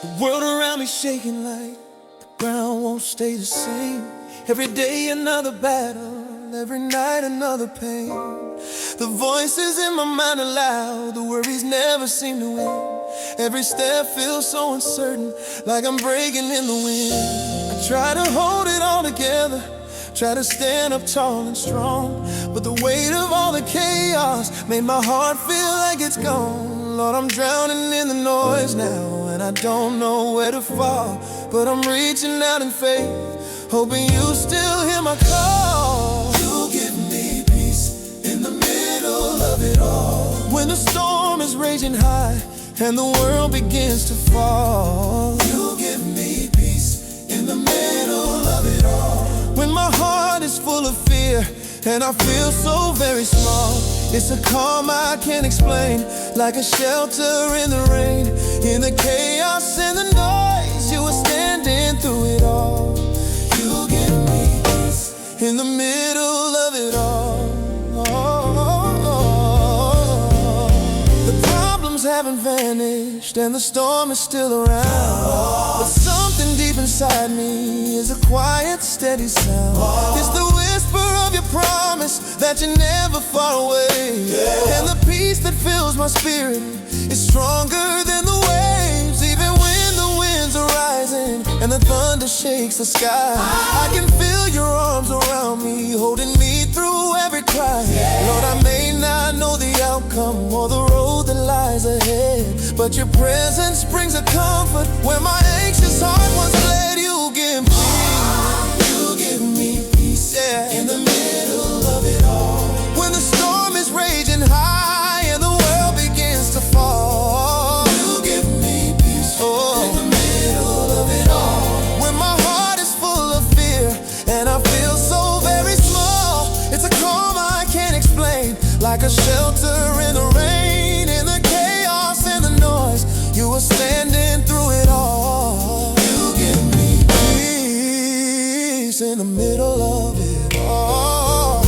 The world around me shaking like the ground won't stay the same. Every day another battle, every night another pain. The voices in my mind are loud, the worries never seem to win. Every step feels so uncertain, like I'm breaking in the wind. I try to hold it all together, try to stand up tall and strong, but the weight of all the chaos made my heart feel like it's gone. Lord, I'm drowning in the noise now, and I don't know where to fall, but I'm reaching out in faith, hoping you still hear my call. You give me peace in the middle of it all, when the storm is raging high and the world begins to fall. You give me peace in the middle of it all, when my heart is full of fear and I feel so very small. It's a calm I can't explain, like a shelter in the rain. In the chaos and the noise, you were standing through it all. haven't vanished and the storm is still around. But something deep inside me is a quiet, steady sound. It's the whisper of your promise that you're never far away. And the peace that fills my spirit is stronger than the waves. Even when the winds are rising and the thunder shakes the sky, I can feel your arms around me, holding me through every cry. Lord, I may not know the outcome or the road that lies ahead, but your presence brings a comfort where my anxious heart once fled. You give peace. You give me peace, yeah, in the middle of it all. When the storm is raging high and the world begins to fall, you give me peace, oh, in the middle of it all. When my heart is full of fear and I feel so very small, it's a calm I can't explain, like a shelter in the rain. In the chaos and the noise, you are standing through it all. You give me peace in the middle of it all.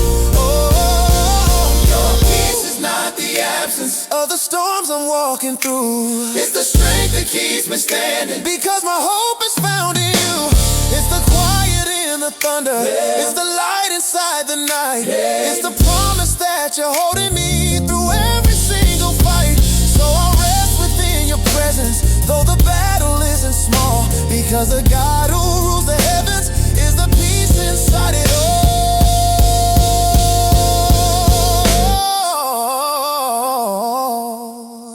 Your peace is not the absence of the storms I'm walking through. It's the strength that keeps me standing, because my hope is found in you. It's the quiet in the thunder, it's the light inside the night. It's the promise that you're holding me through every single fight. So I'll rest within your presence, though the battle isn't small, because the God who rules the heavens is the peace inside it all.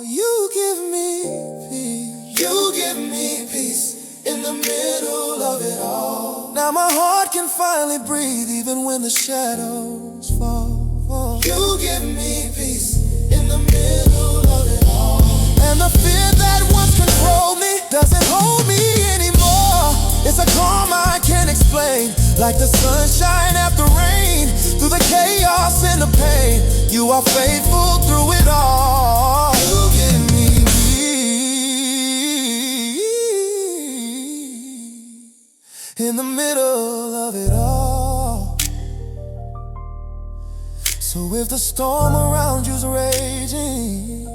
You give me peace. You give me peace in the middle of it all. Now my heart can finally breathe even when the shadows fall. You give me peace in the middle of it all. And the fear that once controlled me doesn't hold me anymore. It's a calm I can't explain, like the sunshine after rain. Through the chaos and the pain, you are faithful through it all. You give me peace in the middle of it all. So if the storm around you's raging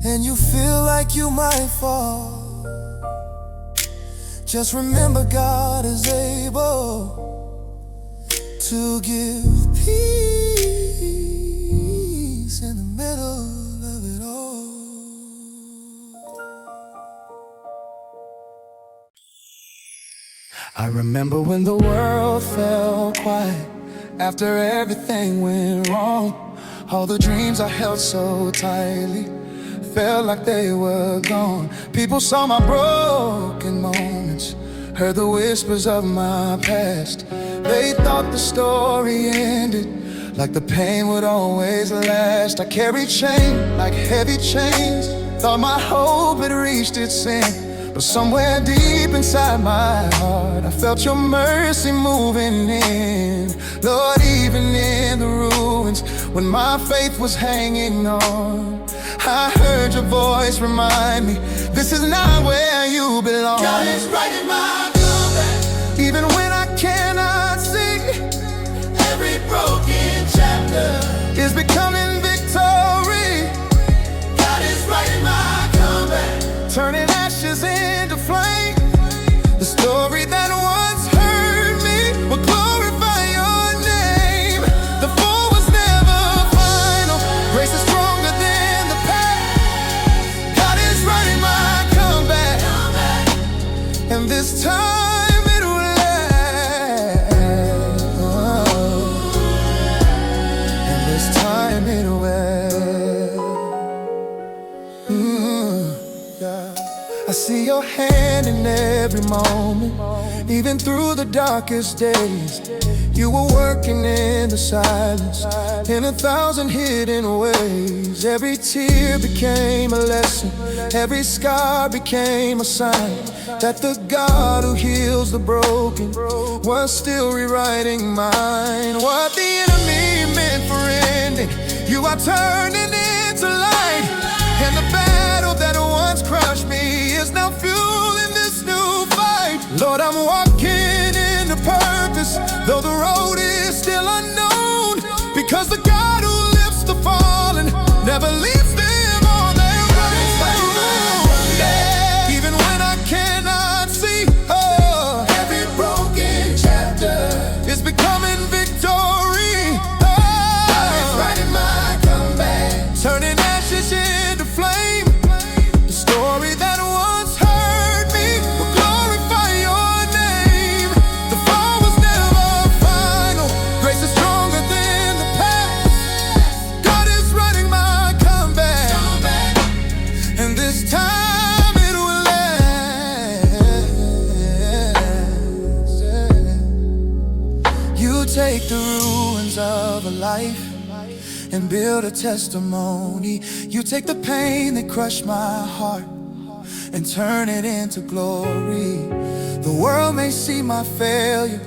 and you feel like you might fall, just remember God is able to give peace in the middle of it all. I remember when the world fell quiet after everything went wrong. All the dreams I held so tightly felt like they were gone. People saw my broken moments, heard the whispers of my past. They thought the story ended, like the pain would always last. I carried shame like heavy chains, thought my hope had reached its end. But somewhere deep inside my heart, I felt your mercy moving in. Lord, even in the ruins, when my faith was hanging on, I heard your voice remind me, this is not where you belong. God is writing my comeback, even when I cannot see. Every broken chapter is becoming victory. God is writing my comeback, turning ashes into flame. The story that once hurt me will glorify your name. The fall was never final, grace is stronger than the past. God is writing my comeback, and this time it will last. And this time it will. I see your hand in every moment, even through the darkest days. You were working in the silence, in 1,000 hidden ways. Every tear became a lesson, every scar became a sign that the God who heals the broken was still rewriting mine. What the enemy meant for ending, you are turning into light. And the battle that once crushed me is now fueling this new fight. Lord, I'm walking into purpose, though the road is still unknown, because the God who lifts the fallen never leaves them on take the ruins of a life and build a testimony. You take the pain that crushed my heart and turn it into glory. The world may see my failure,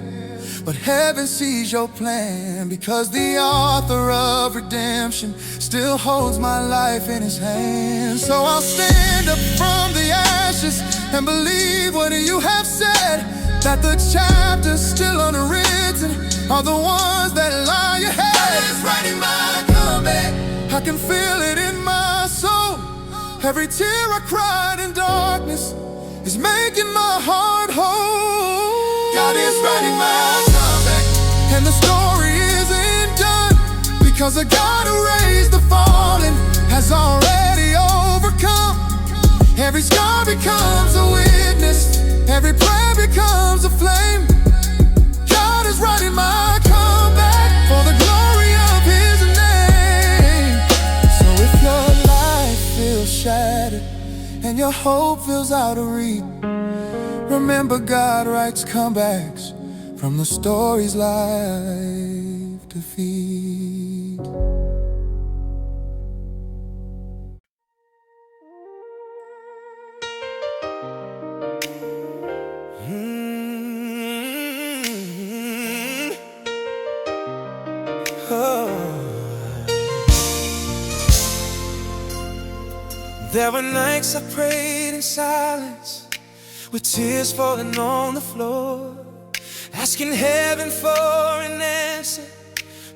but heaven sees your plan, because the author of redemption still holds my life in his hands. So I'll stand up from the ashes and believe what you have said, that the chapters still unwritten are the ones that lie ahead. God is writing my comeback. I can feel it in my soul. Every tear I cried in darkness is making my heart whole. God is writing my comeback, and the story isn't done, because the God who raised the fallen has already overcome. Every scar becomes a witness, every prayer becomes a flame. God is writing my comeback for the glory of his name. So if your life feels shattered and your hope feels out of reach, remember God writes comebacks from the stories life defeat. There were nights I prayed in silence, with tears falling on the floor, asking heaven for an answer,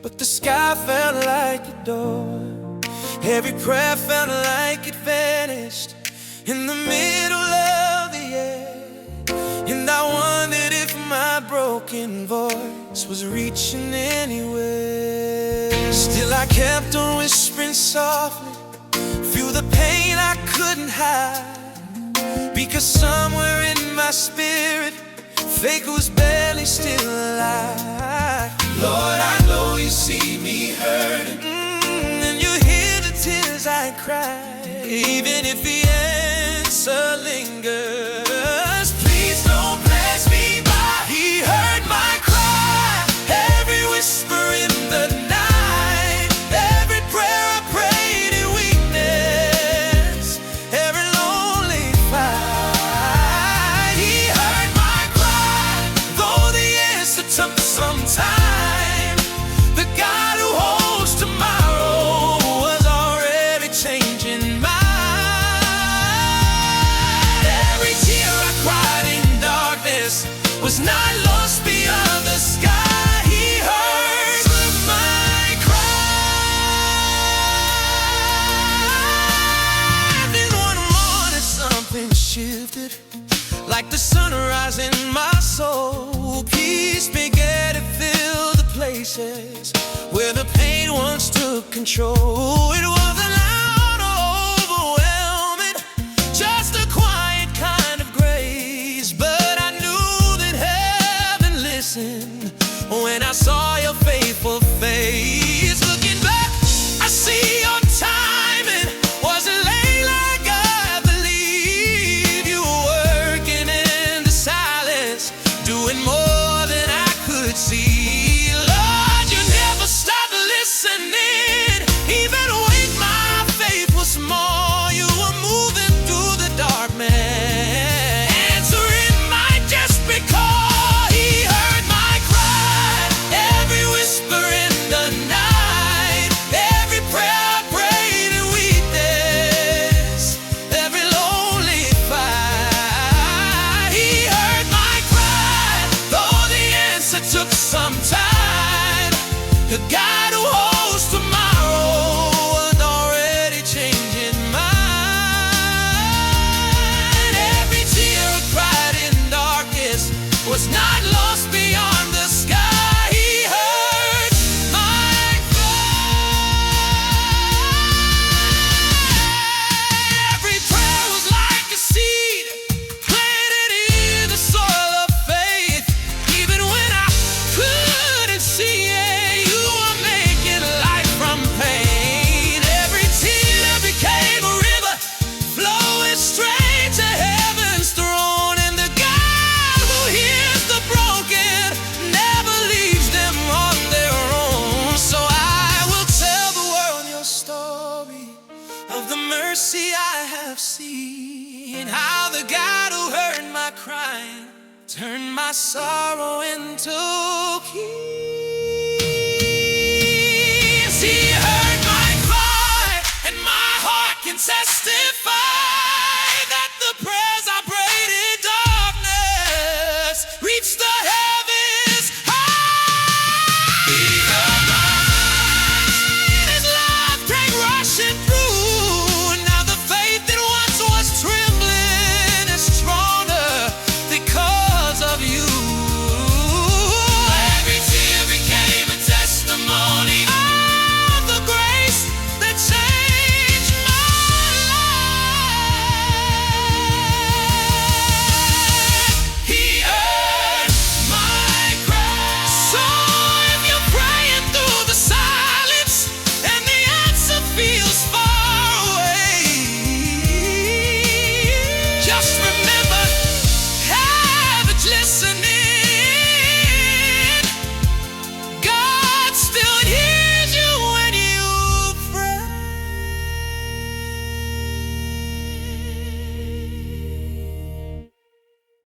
but the sky felt like a door. Every prayer felt like it vanished in the middle of the air, and I wondered if my broken voice was reaching anywhere. Still I kept on whispering softly, feel the pain I couldn't hide, because somewhere in my spirit faith was barely still alive. Lord, I know you see me hurting, and you hear the tears I cry, even if the answer lingers. Please don't pass me by. He heard my cry, every whisper in the night, every prayer I prayed in weakness, every lonely fight. He heard my cry, though the answer took some time. The God who holds tomorrow was already changing mine. Every tear I cried in darkness was not lost beyond the sky. He heard my cry. Then one morning something shifted, like the sunrise in my soul. Peace began to fill the places where the pain once took control. It wasn't loud or overwhelming, just a quiet kind of grace. But I knew that heaven listened when I saw your faithful face. Looking back, I see your timing wasn't late like I believe. You were working in the silence, doing more than I could see. Lord, you never stopped listening, even when my faith was small. You were moving through the dark, man, answering my desperate call. He heard my cry, every whisper in the night, every prayer I prayed in weakness, every lonely fight. He heard my cry, though the answer took some time. The God who holds tomorrow was already changing mine. Every tear I cried in darkness was not lost beyond the sky. He heard my cry. Every prayer was like a seed planted in the soil of faith. Even when I couldn't see it, you were making life from pain. Every tear became a river flowing straight to heaven's throne. And the God who hears the broken my sorrow into peace.